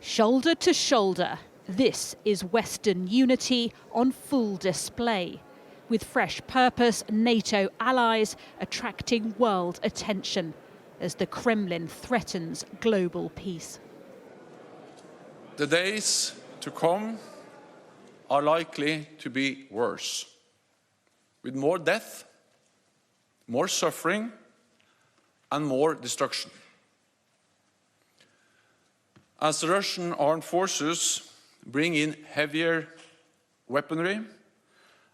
Shoulder to shoulder, this is Western unity on full display. With fresh purpose, NATO allies attracting world attention as the Kremlin threatens global peace. The days to come are likely to be worse, with more death, more suffering, and more destruction. As the Russian armed forces bring in heavier weaponry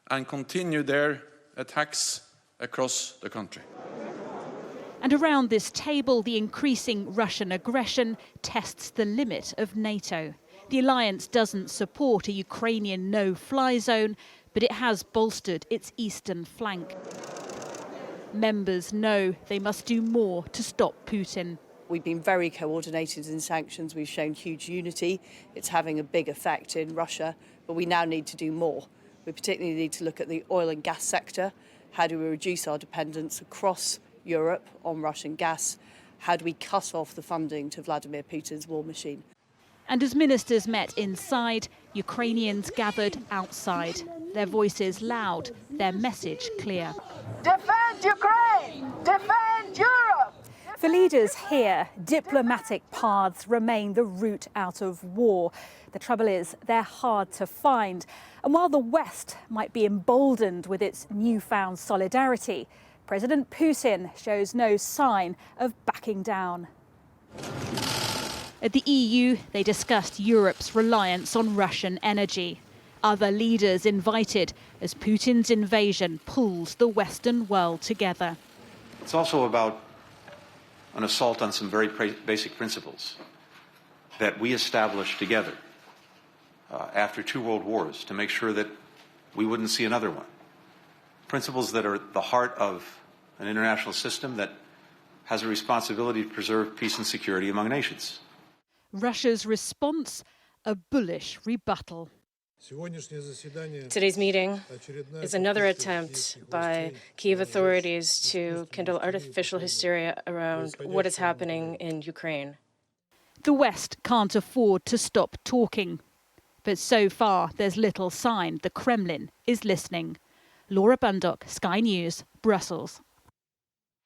and continue their attacks across the country. And around this table, the increasing Russian aggression tests the limit of NATO. The alliance doesn't support a Ukrainian no-fly zone, but it has bolstered its eastern flank. Members know they must do more to stop Putin. We've been very coordinated in sanctions. We've shown huge unity. It's having a big effect in Russia, but we now need to do more. We particularly need to look at the oil and gas sector. How do we reduce our dependence across Europe on Russian gas? How do we cut off the funding to Vladimir Putin's war machine? And as ministers met inside, Ukrainians gathered outside. Their voices loud, their message clear. Defend Ukraine! Defend Europe! For leaders here, diplomatic paths remain the route out of war. The trouble is, they're hard to find. And while the West might be emboldened with its newfound solidarity, President Putin shows no sign of backing down. At the EU, they discussed Europe's reliance on Russian energy. Other leaders invited as Putin's invasion pulls the Western world together. It's also about an assault on some very basic principles that we established together after 2 world wars to make sure that we wouldn't see another one. Principles that are at the heart of an international system that has a responsibility to preserve peace and security among nations. Russia's response, a bullish rebuttal. Today's meeting is another attempt by Kyiv authorities to kindle artificial hysteria around what is happening in Ukraine. The West can't afford to stop talking. But so far, there's little sign the Kremlin is listening. Laura Bundock, Sky News, Brussels.